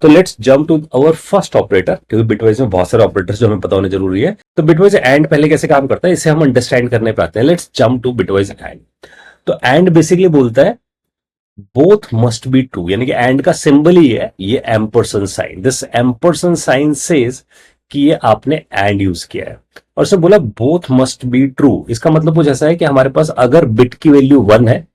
तो let's jump to our first operator, क्योंकि bitwise में बहुत सारे ऑपरेटर्स जो हमें पता होने जरूरी है। तो बिटवाइज एंड पहले कैसे काम करता है इसे हम अंडरस्टैंड करने पे आते हैं। Let's jump to bitwise and. तो एंड बेसिकली बोलता है बोथ मस्ट बी ट्रू, यानी कि एंड का सिंबल ही है ये ampersand sign. This ampersand sign says कि ये आपने एंड यूज किया है, और उसने बोला बोथ मस्ट बी ट्रू। इसका मतलब कुछ ऐसा है कि हमारे पास अगर बिट की वैल्यू 1 है,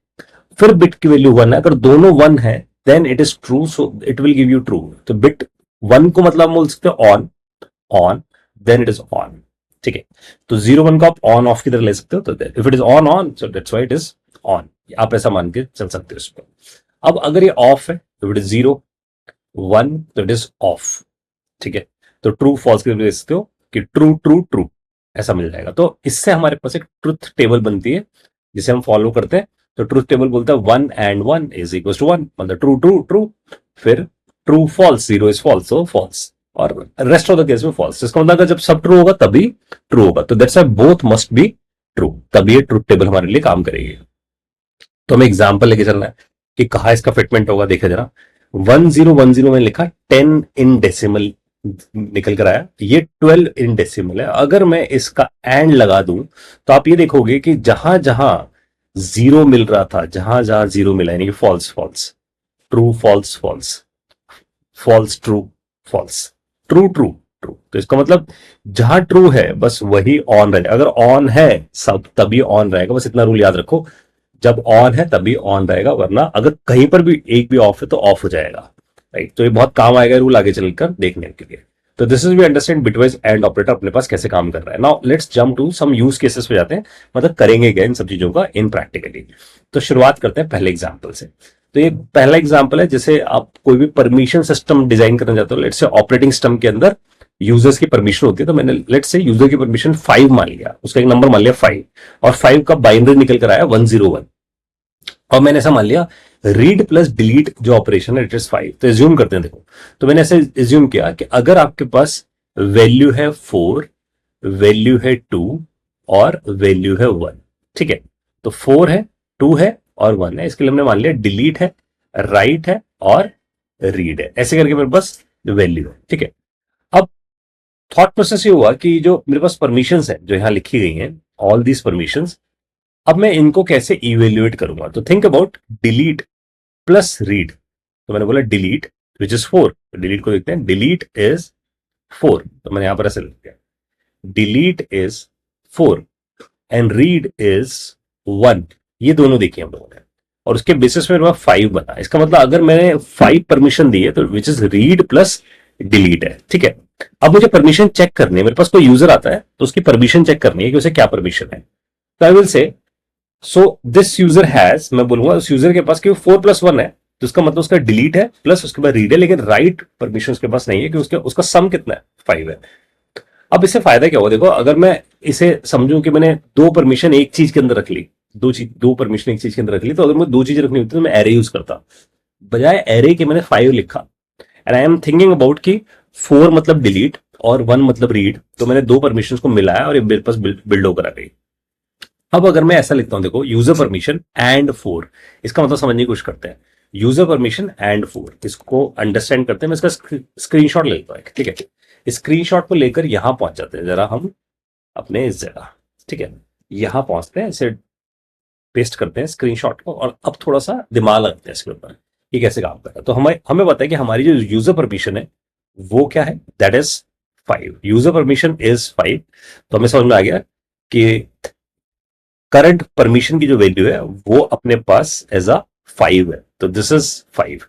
फिर बिट की वैल्यू 1 है, अगर दोनों 1 है then it is true, so it will give you true. तो बिट 1 को मतलब बोल सकते हो on, on, then it is on. ठीक है, तो 0 1 को आप ऑन ऑफ की तरह ले सकते हो। तो if it is on on, so that's why it is on, आप ऐसा मान के चल सकते हो इस पर। अब अगर ये ऑफ है तो इट इज 0 1, तो इट इज ऑफ। ठीक है, तो ट्रू फॉल्स के लिए ले सकते हो कि ट्रू ट्रू ट्रू, ऐसा मिल जाएगा। तो इससे हमारे पास एक ट्रुथ टेबल बनती है जिसे हम फॉलो करते हैं। तो ट्रूथ टेबल बोलता है 1 and 1 इज इक्वल टू 1, मतलब ट्रू ट्रू ट्रू, फिर true false, 0 is false, so false, और रेस्ट ऑफ द केस में फॉल्स। इसका मतलब जब सब ट्रू होगा तभी ट्रू होगा। तो that's why both must be true, तभी ये ट्रूथ टेबल हमारे लिए काम करेगी। तो हमें एग्जांपल लेके चलना है कि कहा इसका फिटमेंट होगा। देखिए जरा, 1010 में लिखा 10 इन डेसिमल निकल कर आया, ये 12 इन डेसिमल है। अगर मैं इसका एंड लगा दूं तो आप ये देखोगे कि जहां जहां जीरो मिल रहा था, जहां जहां जीरो मिला, यानी कि false false, true false false, false true false, true true true. तो इसका मतलब जहां ट्रू है बस वही ऑन रहेगा, अगर ऑन है सब तभी ऑन रहेगा। बस इतना रूल याद रखो, जब ऑन है तभी ऑन रहेगा, वरना अगर कहीं पर भी एक भी ऑफ है तो ऑफ हो जाएगा। राइट, तो ये बहुत काम आएगा रूल आगे चलकर देखने के लिए। तो this is we understand bitwise and operator अपने पास कैसे काम कर रहा है। Now let's jump to some use cases पे जाते हैं, मतलब करेंगे क्या इन सब चीजों का इन प्रैक्टिकली। तो शुरुआत करते हैं पहले एग्जांपल से। तो ये पहला एग्जांपल है, जैसे आप कोई भी परमिशन सिस्टम डिजाइन करना चाहते हो। लेट्स से ऑपरेटिंग सिस्टम के अंदर यूजर्स की परमिशन होती है। तो मैंने लेट्स से यूजर की परमिशन 5 मान लिया, उसका एक नंबर मान लिया 5, और 5 का बाइनरी निकल कर आया 101, और मैंने ऐसा मान लिया रीड प्लस डिलीट जो ऑपरेशन है इट इज 5। तो एज्यूम करते हैं, देखो तो मैंने ऐसे एज्यूम किया कि अगर आपके पास वैल्यू है 4, वैल्यू है 2 और वैल्यू है 1। ठीक है, तो 4 है, 2 है और 1 है, इसके लिए हमने मान लिया डिलीट है, राइट है और रीड है। ऐसे करके मेरे पास वैल्यू है। ठीक है, अब थॉट प्रोसेस ये हुआ कि जो मेरे पास परमिशंस है जो यहां लिखी गई हैं, ऑल दीज परमिशंस, अब मैं इनको कैसे इवेल्युएट करूंगा। तो think about delete plus read. तो मैंने बोला डिलीट विच इज 4, तो डिलीट को देखते हैं, डिलीट इज 4, तो मैंने यहां पर ऐसे लिख दिया delete is 4 and read is 1। ये दोनों देखिए हम लोगों ने, और उसके बेसिस में मेरे पास 5 बना। इसका मतलब अगर मैंने 5 परमिशन दी है तो which is read plus delete है। ठीक है, अब मुझे परमिशन चेक करनी है, मेरे पास कोई यूजर आता है तो उसकी परमिशन चेक करनी है कि उसे क्या परमिशन है। तो I will say so this user has, मैं बोलूंगा उस यूजर के पास कि 4 + 1 है, तो इसका मतलब उसका डिलीट है प्लस उसके बाद रीड है, लेकिन राइट परमिशन उसके पास नहीं है कि उसका सम कितना है, 5 है। अब इससे फायदा क्या होगा, देखो अगर मैं इसे समझूं कि मैंने 2 परमिशन एक चीज के अंदर रख ली, 2 परमिशन एक चीज के अंदर रख ली, तो अगर मुझे 2 चीजें रखनी होती तो मैं एरे यूज करता, बजाय एरे के मैंने 5 लिखा। And I am thinking about कि 4 मतलब डिलीट और 1 मतलब रीड, तो मैंने 2 परमिशन को मिलाया और ये मेरे पास बिल्ड होकर आ गई। अब अगर मैं ऐसा लिखता हूं, देखो यूजर परमिशन एंड 4, इसका मतलब समझने की कोशिश करते हैं। यूजर परमिशन एंड 4, इसको अंडरस्टैंड करते हैं। मैं इसका स्क्रीनशॉट ले लेता हूं, ठीक है। स्क्रीनशॉट को लेकर यहां पहुंच जाते हैं जरा हम अपने इस जगह। ठीक है, यहां पहुंचते हैं, इसे पेस्ट करते हैं स्क्रीनशॉट को, और अब थोड़ा सा दिमाग लगाते हैं इसके ऊपर ये कैसे काम कर रहा है। तो हमें हमें पता है कि हमारी जो यूजर परमिशन है वो क्या है, that is 5। User permission is 5, तो हमें समझ में आ गया कि करंट परमिशन की जो वैल्यू है वो अपने पास एज अ 5 है, तो दिस इज 5।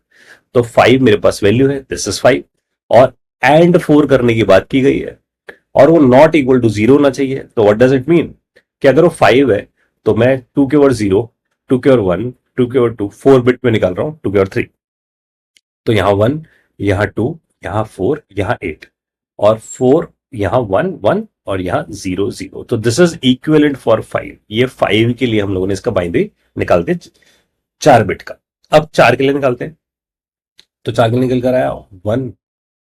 तो 5 मेरे पास वैल्यू है, दिस इज 5, और एंड 4 करने की बात की गई है, और वो नॉट इक्वल टू 0 होना चाहिए। तो व्हाट डज इट मीन कि अगर वो 5 है तो मैं 2 के ओवर 0, 2 के ओवर 1, 2 के ओवर 2, 4 बिट में निकाल रहा हूं, 2 के ओवर 3, तो यहां 1, यहां 2, यहां 4, यहां 8, और 4 यहां 1 1 और यहां 0 0। तो दिस इज इक्विवेलेंट फॉर 5। ये 5 के लिए हम लोगों ने इसका बाइनरी निकालते 4 बिट का। अब 4 के लिए निकालते हैं, तो 4 के लिए निकल कर आया 1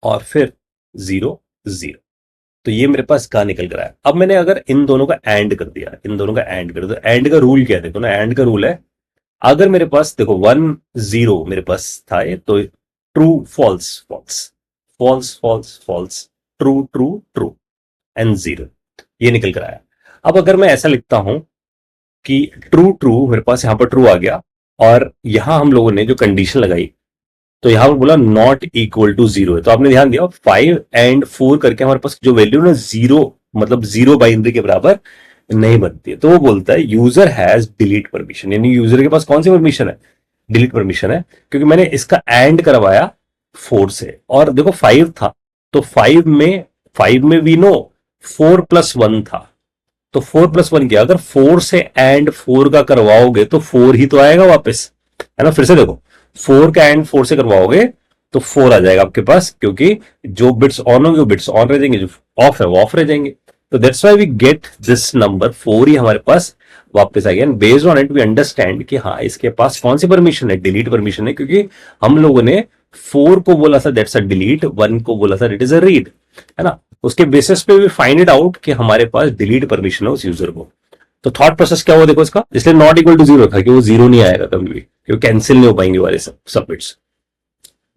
और फिर 0 0। तो ये मेरे पास कहां निकल कर आया। अब मैंने अगर इन दोनों का एंड कर दिया, इन दोनों का एंड कर दिया, एंड का रूल क्या है, देखो ना, एंड का रूल है अगर मेरे पास देखो 1 0 मेरे पास था, तो true false false, false false false, true true true and zero, ये निकल कर आया। अब अगर मैं ऐसा लिखता हूं कि ट्रू ट्रू, मेरे पास यहां पर ट्रू आ गया, और यहां हम लोगों ने जो कंडीशन लगाई, तो यहां पर बोला नॉट इक्वल टू जीरो है, तो आपने ध्यान दिया 5 एंड 4 करके हमारे पास जो वैल्यू ना जीरो, मतलब जीरो बाइनरी के बराबर नहीं बनती है। तो वो बोलता है यूजर हैज डिलीट परमिशन, यानी यूजर के पास कौन सी परमिशन है, डिलीट परमिशन है, क्योंकि मैंने इसका एंड करवाया 4 से, और देखो 5 था, तो 5 में वी नो 4 प्लस 1 था, तो 4 प्लस 1 किया, अगर 4 से एंड 4 का करवाओगे तो 4 ही तो आएगा वापस, है ना। फिर से देखो, 4 का एंड 4 से करवाओगे तो 4 आ जाएगा आपके पास, क्योंकि जो बिट्स ऑन होंगे वो बिट्स ऑन रह जाएंगे, जो ऑफ है वो ऑफ रह जाएंगे। तो that's why we get this number 4 ही हमारे पास वापस आ गया, and based on it we understand कि हाँ इसके पास कौन सी परमिशन है, डिलीट परमिशन है, क्योंकि हम लोगों ने 4 को बोला था दैट्स अ डिलीट, 1 को बोला था इट इज अ रीड, है ना। उसके बेसिस पे भी फाइंड इट आउट कि हमारे पास डिलीट परमिशन है उस यूजर को। तो थॉट प्रोसेस क्या हुआ देखो इसका, इसलिए नॉट इक्वल टू जीरो था कि वो जीरो नहीं आएगा कभी भी, क्योंकि कैंसिल नहीं हो पाएंगे वाले सब बिट्स।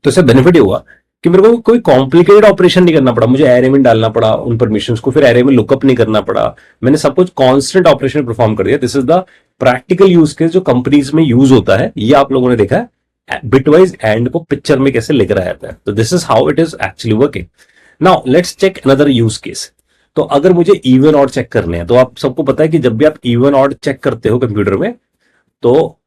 तो इससे बेनिफिट ये हुआ कि मेरे को कोई कॉम्प्लिकेटेड ऑपरेशन नहीं करना पड़ा, मुझे एरे में डालना पड़ा उन परमिशंस को, फिर एरे में लुकअप नहीं करना पड़ा, मैंने सब कुछ कांस्टेंट ऑपरेशन परफॉर्म कर दिया। This is the practical use case जो कंपनीज में यूज होता है, ये आप लोगों ने देखा है बिटवाइज एंड को पिक्चर में कैसे लेकर आया जाता है। तो this is how it is actually working. Now let's check another use case. तो अगर मुझे इवन ऑड चेक करने हैं, तो आप सबको पता है कि जब भी आप इवन ऑड चेक करते हो कंप्यूटर में, तो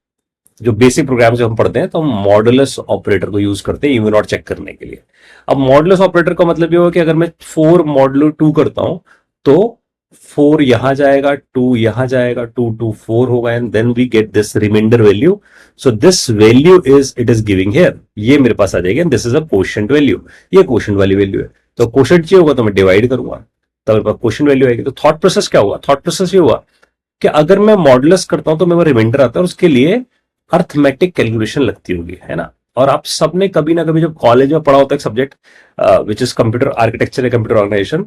जो बेसिक प्रोग्राम जो हम पढ़ते हैं, तो हम मॉडुलस ऑपरेटर को यूज करते हैं इवन ऑड चेक करने के लिए। अब मॉडुलस ऑपरेटर का मतलब ये होगा कि अगर मैं 4 मॉडुलो 2 करता हूं, तो 4 यहां जाएगा, 2 यहां जाएगा, 2 2 4 होगा, and then we get this reminder value. So this value is it is giving here, ये मेरे पास आ जाएगी, and this is a quotient value, ये कोशेंट वाली वैल्यू है। तो कोशेंट चाहिए होगा तो मैं डिवाइड करूंगा, तब मेरे पास क्वेश्चन वैल्यू आएगी। तो थॉट प्रोसेस क्या हुआ, थॉट प्रोसेस ये हुआ कि अगर मैं मॉडुलस करता हूं तो मेरे को रिमाइंडर आता है, और उसके लिए अर्थमेटिक कैलकुलेशन लगती होगी, है ना। और आप सबने कभी ना कभी जब कॉलेज में पढ़ा होता है एक subject which is computer architecture या कंप्यूटर ऑर्गेनाइजेशन,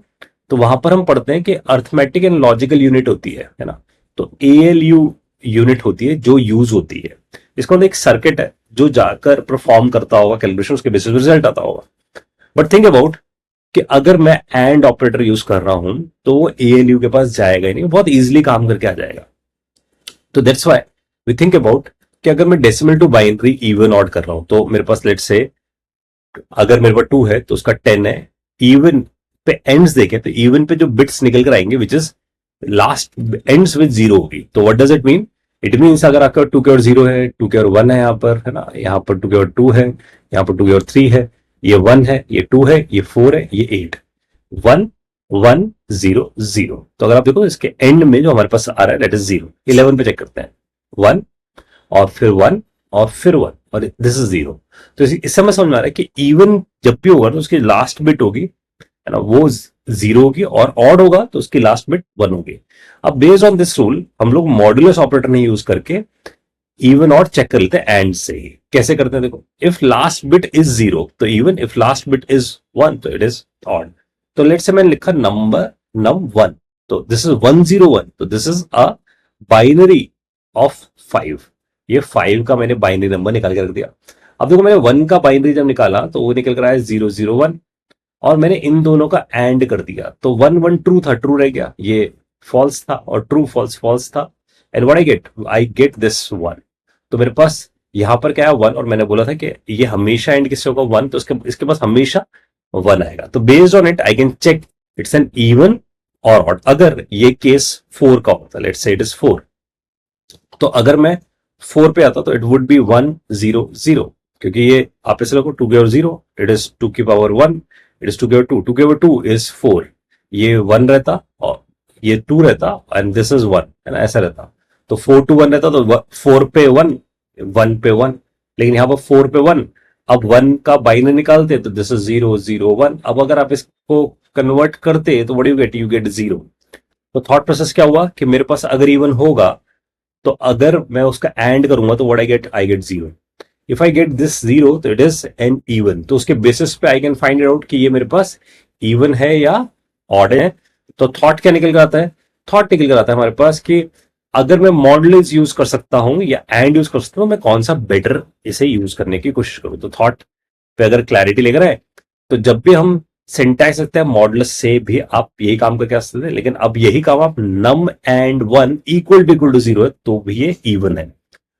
तो वहां पर हम पढ़ते हैं कि अर्थमेटिक एंड लॉजिकल यूनिट होती है ना। तो एएलयू यूनिट होती है जो यूज होती है, इसका मतलब एक सर्किट है जो जाकर परफॉर्म करता होगा कैलकुलेशन, उसके बेसिस पे रिजल्ट आता होगा। बट थिंक अबाउट कि अगर मैं एंड ऑपरेटर यूज कर रहा हूं तो वो एएलयू के पास जाएगा ही नहीं, बहुत इजीली काम करके आ जाएगा। तो that's why we think about कि अगर मैं decimal to binary even odd कर रहा हूं, तो मेरे पास लेट्स से अगर मेरे पास 2 है तो उसका 10 है, इवन पे एंड्स देखें तो इवन पे जो बिट्स निकल कर आएंगे which is last ends with zero होगी। तो what does it mean, it means अगर आपका 2 के और 0 है, 2 के और 1 है यहाँ पर, है ना, यहाँ पर 2 के और 2 है, यहाँ पर 2 के और 3 है, ये 1 है, ये 2 है, ये 4 है, ये 8, 1 1 0 0। तो अगर आप देखो इसके एंड में जो हमारे पास आ रहा है दैट इज 0। 11 पे चेक करते हैं, 1 और फिर 1 और फिर 1, और दिस इज 0। तो इससे हमें समझ में आ रहा है कि इवन जब भी होगा तो उसकी लास्ट बिट होगी, है ना, वो 0 होगी, और ऑड होगा तो उसकी लास्ट बिट 1 होगी। अब बेस्ड ऑन दिस रूल हम लोग मॉडुलस ऑपरेटर नहीं यूज करके इवन और चेक कर लेते हैं एंड से ही। कैसे करते हैं देखो, इफ लास्ट बिट इज 0 तो even, if last bit is 1 तो इट इज ऑड। तो लेट्स से मैंने लिखा नंबर num1, तो दिस इज 101, तो this is a binary of 5। ये 5 का मैंने बाइनरी नंबर निकाल के रख दिया। अब देखो मैंने 1 का बाइनरी जब निकाला तो वो निकल कर आया 001, और मैंने इन दोनों का एंड कर दिया, तो 1 1 ट्रू था, ट्रू रह गया, ये फॉल्स था, और ट्रू फॉल्स फॉल्स था, and what I get this 1। तो मेरे पास यहां पर क्या है 1, और मैंने बोला था कि ये हमेशा एंड किससे होगा 1, तो इसके पास हमेशा 1 आएगा। तो based on it I can check it's an even or odd. अगर ये केस 4 का होता, लेट्स से इट इज 4, तो अगर मैं 4 पे आता तो इट वुड बी 1 0 0, क्योंकि ये आप ऐसे लोगों 2 के और 0, इट इज 2 की पावर 1, इट इज 2 के और 2, 2 के और 2 इज 4, ये 1 रहता और ये 2 रहता, एंड दिस इज 1, है ना, ऐसा रहता। तो 4 to 1 रहता, तो 4 पे 1, 1 पे 1, लेकिन यहां पर 4 पे 1, अब 1 का बाइनरी निकालते तो दिस इज 0 0 1। अब अगर आप इसको कन्वर्ट करते तो व्हाट यू गेट 0। तो थॉट प्रोसेस क्या हुआ कि मेरे पास अगर इवन होगा तो अगर मैं उसका एंड करूंगा तो what I get 0। If I get this 0 तो इट इज एन इवन, तो उसके बेसिस पे आई कैन फाइंड आउट कि ये मेरे पास इवन है या ऑड है। तो थॉट क्या निकल कर आता है, थॉट निकल कर आता है हमारे पास कि अगर मैं मॉडुलस यूज कर सकता हूं या एंड यूज कर सकता हूं, मैं कौन सा बेटर इसे यूज करने की कोशिश करूं। तो थॉट पे अगर क्लैरिटी लेकर आए, तो जब भी हम सिंटैक्स रखते हैं मॉडुलस से भी आप यही काम करके आ सकते थे, लेकिन अब यही काम आप num and one equal to zero है तो भी ये इवन है,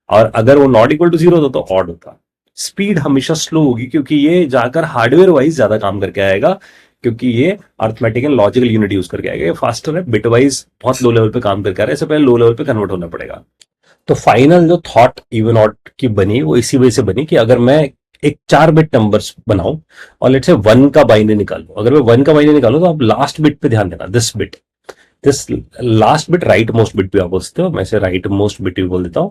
और अगर वो नॉट इक्वल टू जीरो होता तो ऑड होता। स्पीड हमेशा स्लो होगी क्योंकि ये जाकर हार्डवेयर वाइज ज्यादा काम करके आएगा, क्योंकि ये arithmetic and logical unit use करके आएगा, ये फास्टर है, बिट वाइज बहुत लो लेवल पे काम करके आ रहा है, इससे पहले लो लेवल पे कन्वर्ट होना पड़ेगा। तो फाइनल जो थॉट इवन ऑड की बनी वो इसी वजह से बनी कि अगर मैं एक 4 बिट नंबर्स बनाऊं और लेट्स से 1 का बाइनरी निकालूं, अगर मैं 1 का बाइनरी निकालूं तो आप लास्ट बिट पे ध्यान देना, this last bit right most bit भी आप बोल सकते हो, मैं इसे राइट मोस्ट बिट भी बोल देता हूं।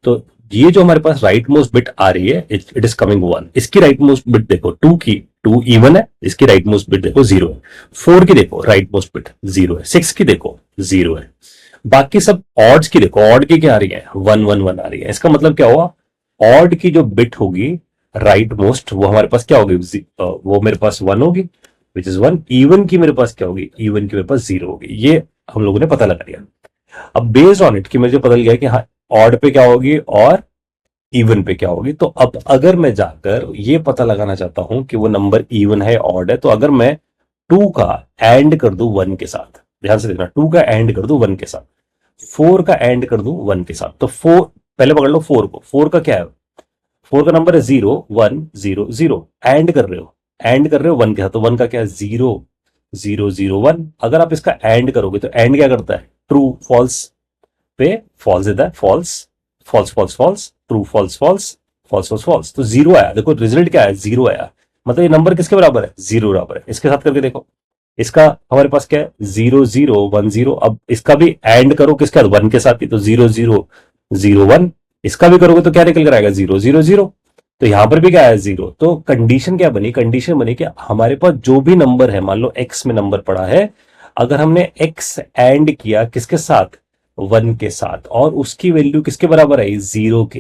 तो ये जो हमारे पास राइट मोस्ट बिट आ रही है इट इज कमिंग 1, इसकी राइट मोस्ट बिट देखो 2 की, 2 इवन है, इसकी राइट मोस्ट बिट देखो 0 है, 4 की देखो राइट मोस्ट बिट 0 है, 6 की देखो 0 है, बाकी सब ऑड्स की देखो, ऑड की क्या आ रही है 1 1 1 आ रही है। इसका मतलब क्या हुआ, ऑड की जो बिट होगी राइट मोस्ट वो हमारे पास क्या होगी, वो मेरे पास 1 होगी विच इज 1, इवन की मेरे पास क्या होगी, इवन की मेरे पास 0 होगी। ये हम लोगों ने पता लगा लिया। अब बेस्ड ऑन इट कि मुझे पता लग गया कि हाँ ऑड पे क्या होगी और इवन पे क्या होगी, तो अब अगर मैं जाकर ये पता लगाना चाहता हूं कि वो नंबर इवन है ऑड है, तो अगर मैं 2 का एंड कर दूं 1 के साथ, ध्यान से देखना, 2 का एंड कर दूं 1 के साथ, 4 का एंड कर दूं 1 के साथ, तो 4 पहले पकड़ लो 4 को, 4 का क्या है, 4 का नंबर है 0 1 0 0, एंड कर रहे हो, एंड कर रहे हो 1 के साथ, तो 1 का क्या है 0 0 0 1। अगर आप इसका एंड करोगे तो एंड क्या करता है, ट्रू फॉल्स पे फॉल्स देता है, false false false false, true false false, false false false, तो 0 आया। देखो रिजल्ट क्या है 0 आया, मतलब ये नंबर किसके बराबर है 0 बराबर है। इसके साथ करके देखो, इसका हमारे पास क्या है 0 0 1 0, अब इसका भी एंड करो किसके साथ 1 के साथ ही, तो 0 0 0 1, इसका भी करोगे तो क्या निकल कर आएगा 0 0 0, तो यहां पर भी क्या है 0। तो कंडीशन क्या बनी, कंडीशन बनी कि हमारे पास जो भी नंबर है, मान लो x में नंबर पड़ा है, अगर हमने x एंड किया किसके साथ 1 के साथ और उसकी वैल्यू किसके बराबर आई 0 के,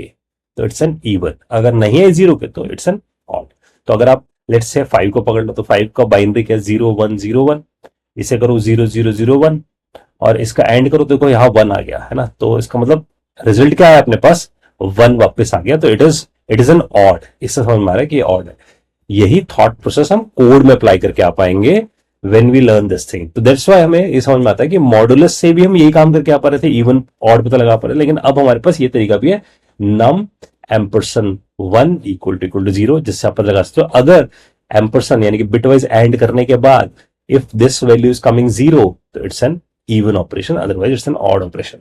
तो इट्स एन इवन, अगर नहीं है 0 के तो इट्स एन ऑड। तो अगर आप लेट्स से 5 को पकड़ लो, तो 5 का बाइनरी क्या है 0 1 0 1, इसे करो 0 0 0 1 और इसका एंड करो तो देखो यहाँ 1 आ गया है ना, तो इसका मतलब रिजल्ट क्या है अपने पास 1 वापस आ गया, तो इट इज एन ऑड। इससे समझ में आ रहा है कि ऑड है। यही थॉट प्रोसेस हम कोड में अप्लाई करके आ पाएंगे when we learn this thing। तो दैट्स व्हाई हमें ये समझ में आता है कि मॉडुलस से भी हम यही काम करके आ पा रहे थे, इवन ऑड पता लगा पा रहे थे, लेकिन अब हमारे पास ये तरीका भी है नम एम्परसन 1 इक्वल टू 0, जिससे आप पता लगा सकते हो अगर एम्परसन यानी कि बिटवाइज एंड करने के बाद if this value is coming 0 तो it's an even operation, otherwise it's an odd operation.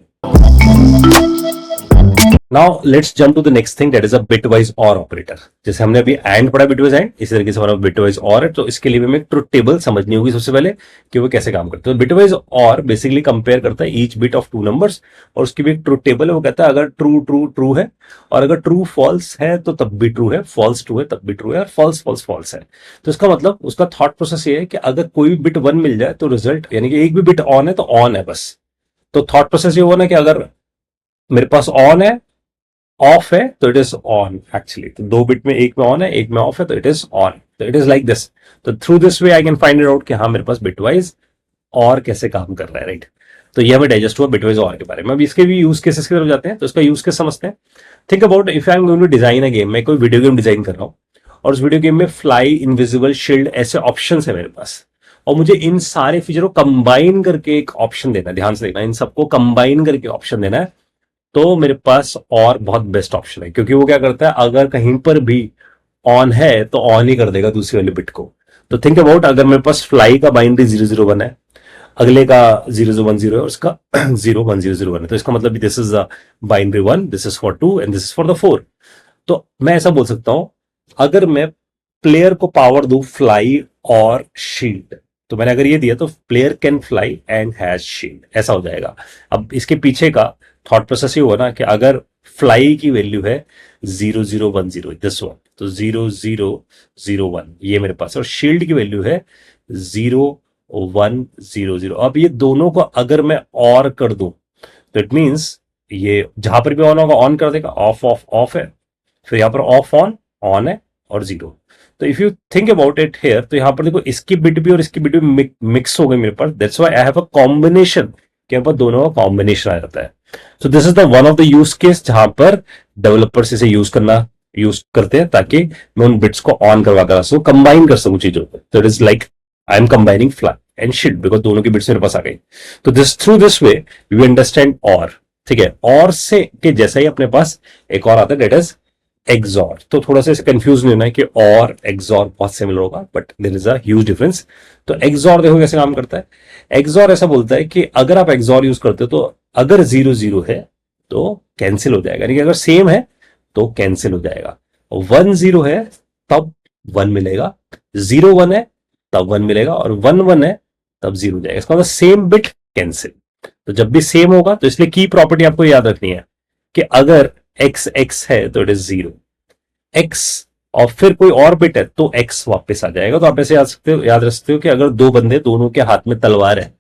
Now let's jump to the next thing that is a bitwise or operator. जैसे हमने अभी एंड पढ़ा बिटवाइज एंड, इसी तरीके से हमारा बिटवाइज और है, तो इसके लिए हमें ट्रुथ टेबल समझनी होगी सबसे पहले कि वो कैसे काम करते हैं। तो बिटवाइज और बेसिकली कंपेयर करता है ईच बिट ऑफ 2 नंबर्स और उसकी भी एक ट्रुथ टेबल है। वो कहता है अगर ट्रू ट्रू ट्रू है और अगर ट्रू फॉल्स है तो तब भी ट्रू है, फॉल्स ट्रू है तब भी ट्रू है और फॉल्स फॉल्स फॉल्स है। तो इसका मतलब उसका थॉट प्रोसेस ये है कि अगर कोई भी बिट 1 मिल जाए तो रिजल्ट यानी कि एक भी बिट ऑन है तो ऑन है बस। तो थॉट प्रोसेस ये हुआ ना कि अगर मेरे पास ऑन है ऑफ है तो इट इज ऑन एक्चुअली, तो 2 बिट में एक में ऑन है एक में ऑफ है तो इट इज ऑन, तो इट इज लाइक दिस। तो through this way I can find it out कि हाँ मेरे पास बिटवाइज और कैसे काम कर रहा है, राइट। तो ये हमें डाइजेस्ट हुआ बिटवाइज और के बारे में। अब इसके भी यूज केसेस की तरफ जाते हैं, तो इसका यूज केस समझते हैं। Think about if I am going to design a game, मैं कोई वीडियो गेम डिजाइन कर रहा हूँ और उस वीडियो गेम में फ्लाई, इनविजिबल, शील्ड ऐसे ऑप्शन है मेरे पास, और मुझे इन सारे फीचर को कंबाइन करके एक ऑप्शन देना है। ध्यान से देखना, इन सबको कंबाइन करके ऑप्शन देना है, तो मेरे पास और बहुत बेस्ट ऑप्शन है, क्योंकि वो क्या करता है अगर कहीं पर भी ऑन है तो ऑन ही कर देगा दूसरी वाले बिट को। तो थिंक अबाउट अगर मेरे पास फ्लाई का बाइनरी 001 है, अगले का 0010 है और उसका 01001 है, तो इसका मतलब this is the binary 1, this is for 2 and this is for the 4। तो मैं ऐसा बोल सकता हूं अगर मैं प्लेयर को पावर दूं फ्लाई और शील्ड, तो मैंने अगर ये दिया तो player can fly and has shield, ऐसा हो जाएगा। अब इसके पीछे का थॉट प्रोसेस ये हुआ ना कि अगर फ्लाई की वैल्यू है 0010 दिस वन, तो 0001 ये मेरे पास, और शील्ड की वैल्यू है 0100। अब ये दोनों को अगर मैं और कर दूं तो इट मींस ये जहां पर भी ऑन होगा ऑन कर देगा, ऑफ ऑफ ऑफ है, फिर यहां पर ऑफ ऑन है और 0। तो if you think about it here, तो यहां पर देखो इसकी बिट भी और इसकी बिट भी मिक्स हो गई मेरे पास, that's why I have a combination, कि मेरे पास दोनों का कॉम्बिनेशन आ जाता है। So this is the one of the use case जहां पर डेवलपर्स इसे यूज करना यूज करते हैं ताकि मैं उन बिट्स को ऑन करवा कर सकूं, कंबाइन कर सकूं चीजों को। तो it is like I am combining fly and shit because दोनों की बिट्स मेरे पास आ गई। तो this through this way we understand or, ठीक है। और से के जैसा ही अपने पास एक और आता है दैट इज एक्सॉर। तो थोड़ा सा इसे कंफ्यूज नहीं होना है कि और एक्सॉर बहुत सिमिलर होगा, but there is a huge difference. तो एक्सॉर देखो कैसे काम करता है। एक्सॉर ऐसा बोलता है कि अगर आप एक्सॉर यूज करते हो तो अगर 0 0 है तो कैंसिल हो जाएगा, यानी कि अगर सेम है तो कैंसिल हो जाएगा। 1 0 है तब 1 मिलेगा, 0 1 है तब 1 मिलेगा, और 1 1 है तब 0 हो जाएगा। इसका मतलब सेम बिट कैंसिल। तो जब भी सेम होगा तो इसलिए की प्रॉपर्टी आपको याद रखनी है कि अगर x x है तो इट इज 0, x और फिर कोई और बिट है तो x वापस आ जाएगा। तो आप ऐसे याद रख सकते हो कि अगर दो बंदे दोनों के हाथ में तलवार है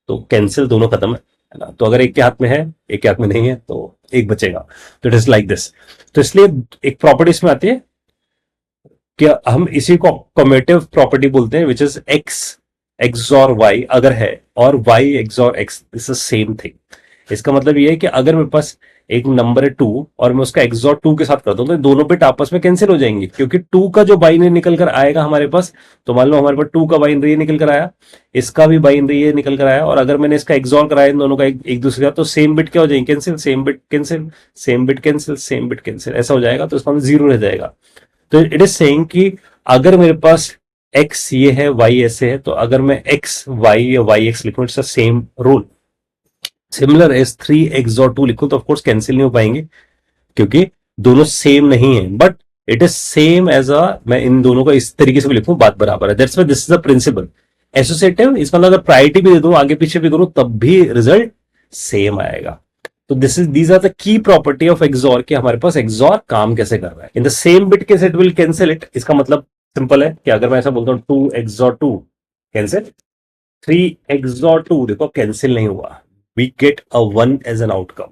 तो कैंसिल, दोनों खत्म है ना। तो अगर एक के हाथ में है एक के हाथ में नहीं है तो एक बचेगा। तो इट इज लाइक दिस। तो इसलिए एक प्रॉपर्टी इसमें आती है कि हम इसी को कम्यूटेटिव प्रॉपर्टी बोलते हैं, which is x XOR y अगर है और y XOR x is the same thing. इसका मतलब ये है कि अगर मेरे पास एक नंबर है 2 और मैं उसका एक्सॉर 2 के साथ करता हूं तो दोनों बिट आपस में कैंसिल हो जाएंगे, क्योंकि 2 का जो बाइनरी निकल कर आएगा हमारे पास, तो मान लो हमारे पास 2 का बाइनरी निकल कर आया, इसका भी बाइनरी निकल कर आया, और अगर मैंने इसका एक्सॉर कराया इन दोनों का एक दूसरे का, तो सेम बिट क्या हो जाएंगे, cancel, same bit cancel, same bit cancel, same bit cancel, ऐसा हो जाएगा। तो इसका मतलब 0 रह जाएगा। तो इट इज सेइंग कि अगर मेरे पास x ये है y ऐसे है, तो अगर मैं x y या y x लिखूं it's the same rule. Similar as 3x और 2 लिखूं तो ऑफकोर्स कैंसिल नहीं हो पाएंगे क्योंकि दोनों सेम नहीं है, but it is same as a, मैं इन दोनों को इस तरीके से भी लिखूं बात बराबर है। That's why this is the principle. Associative इसका मतलब अगर प्रायोरिटी भी दे दूं आगे पीछे भी करूं तब भी रिजल्ट सेम आएगा। तो this is these are the key property of XOR कि हमारे पास एक्सॉर काम कैसे कर रहा है। In the same bit case it will cancel it. इसका मतलब सिंपल है कि अगर मैं ऐसा बोलता हूं 2 एक्सॉर 2 कैंसिल, 3 एक्सॉर 2 देखो कैंसिल नहीं हुआ, we get a 1 as an outcome.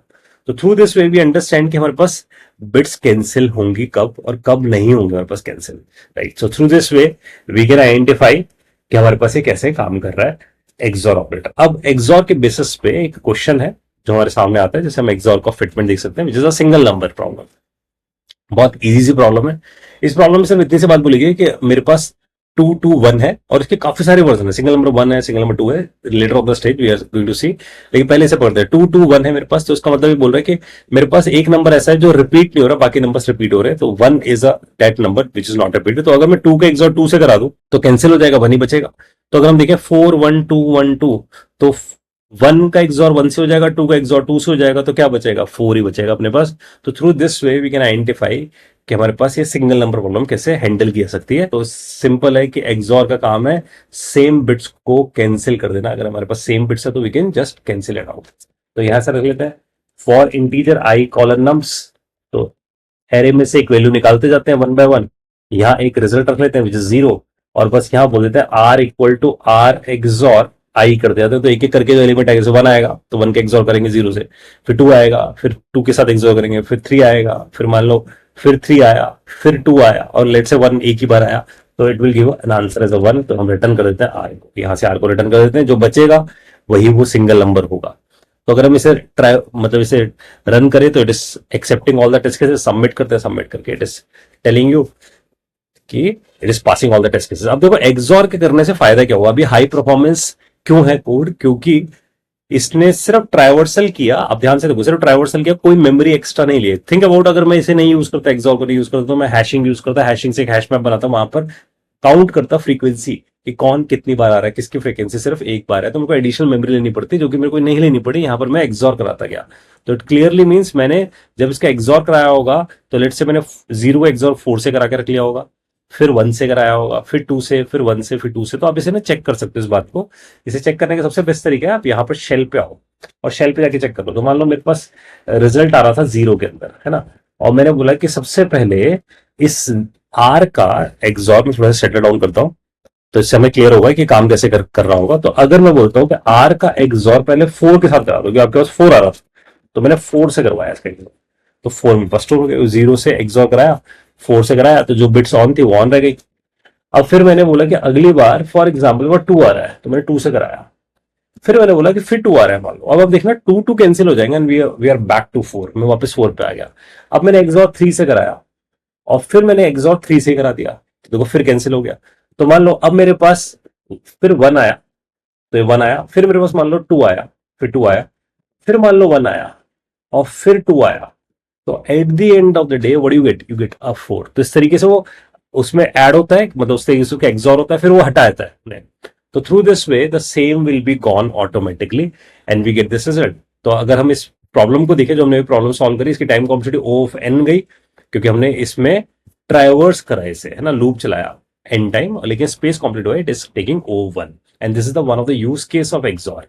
तो through this way we understand कि हमारे पास बिट्स कैंसिल होंगी कब और कब नहीं होंगे हमारे पास cancel, right. So through this way we can identify कि हमारे पास ये कैसे काम कर रहा है एक्सॉर ऑपरेटर। अब एक्सॉर के बेसिस पे एक क्वेश्चन है जो हमारे सामने आता है, जैसे हम एक्सॉर का फिटमेंट देख सकते हैं, which is a single number problem. बहुत इजी सी प्रॉब्लम है। इस प्रॉब्लम में सिर्फ इतनी सी बात बोली गई कि मेरे पास 2 2 1 है और इसके काफी सारे वर्जन है, सिंगल नंबर 1 है, सिंगल नंबर 2 है, letter of the stage we are going to see. लेकिन पहले से पढ़ते हैं 2 2 1 है मेरे पास, तो उसका मतलब ये बोल रहा है कि मेरे पास एक नंबर ऐसा है जो रिपीट नहीं हो रहा, बाकी नंबर्स रिपीट हो रहे हैं। तो 1 is a that number which is not repeated. तो अगर मैं 2 का एक्सॉर 2 से करा दूं तो कैंसिल हो जाएगा, 1 ही बचेगा। तो अगर हम देखें 4 1 2 1 2, तो 1 का एक्सॉर 1 से हो जाएगा, 2 का एक्सॉर 2 से हो जाएगा, तो क्या बचेगा, 4 ही बचेगा अपने पास। तो through this way we can identify कि हमारे पास ये सिंगल नंबर प्रॉब्लम कैसे हैंडल की जा सकती है। तो सिंपल है कि एक्सॉर का काम है सेम बिट्स को कैंसिल कर देना। अगर हमारे पास सेम बिट्स है तो we can just cancel it out. तो यहां से रख लेते हैं for integer I colon nums, तो एरे में से एक वैल्यू निकालते जाते हैं 1 by 1। यहां एक रिजल्ट रख लेते हैं विच इज 0, और बस यहां बोल देते हैं R equal to R XOR I कर देते हैं। तो एक एक करके जो एलिमेंट आएगा, 1 आएगा तो 1 के एक्सॉर करेंगे 0 से, फिर 2 आएगा, फिर 2 के साथ एक्सॉर करेंगे, फिर 3 आएगा, फिर मान लो फिर 3 आया, फिर 2 आया, और लेट से 1 एक ही बार आया, तो it will give an answer as a 1। तो हम रिटर्न कर देते हैं आर को, यहां से आर को रिटर्न कर देते हैं, जो बचेगा वही वो सिंगल नंबर होगा। तो अगर हम इसे ट्राई मतलब इसे रन करें तो it is accepting all the test cases, submit करते हैं, सबमिट करके इट इज टेलिंग यू कि it is passing all the test cases. अब देखो एक्सॉर के करने से फायदा क्या हुआ, अभी हाई परफॉर्मेंस क्यों है कोड, क्योंकि इसने सिर्फ ट्राइवर्सल किया। अब ध्यान से देखो, सिर्फ ट्राइवर्सल किया, कोई मेमोरी एक्स्ट्रा नहीं लिए। थिंक अबाउट, अगर मैं इसे नहीं यूज करता, एक्सॉर को नहीं यूज करता, तो मैं हैशिंग यूज करता, हैशिंग से एक हैश मैप बनाता, वहां पर काउंट करता फ्रीक्वेंसी कि कौन कितनी बार आ रहा है, किसकी फ्रीक्वेंसी सिर्फ एक बार है, तो मेरे को एडिशनल मेमोरी लेनी पड़ती, जो कि मेरे को नहीं लेनी पड़ी। यहां पर मैं एक्सॉर कराता गया, तो इट क्लियरली मीन्स मैंने जब इसका एक्सॉर कराया होगा तो लेट से मैंने 0 का एक्सॉर 4 से करा के रख लिया होगा, फिर 1 से कराया होगा, फिर 2 से, फिर 1 से, फिर 2 से। तो आप इसे ना चेक कर सकते हो इस बात को। इसे चेक करने का सबसे बेस्ट तरीका है आप यहाँ पर शेल पे आओ और शेल पे जाके चेक कर लो। तो मान लो मेरे पास रिजल्ट आ रहा था 0 के अंदर, है ना, और मैंने बोला कि सबसे पहले इस आर का एक्सॉर में थोड़ा सा सेटल डाउन करता हूं, तो इससे हमें क्लियर होगा कि काम कैसे कर रहा होगा। तो अगर मैं बोलता हूं कि आर का एक्सॉर पहले 4 के साथ करा दो, क्योंकि आपके पास 4 आ रहा था, तो मैंने 4 से करवाया इसका एक्सॉर, तो 4 में फर्स्ट हो गया, 0 से एक्सॉर कराया, 4 से कराया, तो जो बिट्स ऑन थी वो ऑन रह गई। अब फिर मैंने बोला कि अगली बार फॉर एग्जाम्पल वो 2 आ रहा है, तो मैंने 2 से कराया, फिर मैंने बोला कि फिर 2 आ रहा है मान लो। अब देखना 2 2 कैंसिल हो जाएंगे and we are back to 4, मैं वापस 4 पे आ गया। अब मैंने एक्सॉर 3 से कराया, और फिर मैंने एक्सॉर 3 से करा दिया, तो देखो फिर कैंसिल हो गया। तो मान लो अब मेरे पास फिर 1 आया, तो ये 1 आया, फिर मेरे पास मान लो 2 आया, फिर 2 आया, फिर मान लो 1 आया और फिर 2 आया। तो at the end of the day what you get a 4। तो इस तरीके से वो उसमें ऐड होता है, मतलब उस तरीके से एक्सॉर होता है, फिर वो हटा जाता है। तो through this way the same will be gone automatically and we get this result. तो अगर हम इस प्रॉब्लम को देखें, जो हमने प्रॉब्लम सॉल्व करी, इसकी time complexity O of n गई, क्योंकि हमने इसमें ट्राइवर्स करा, इसे है ना, लूप चलाया n टाइम, लेकिन स्पेस कंप्लीट हुआ, it is taking O1 and this is the one of the use case of XOR.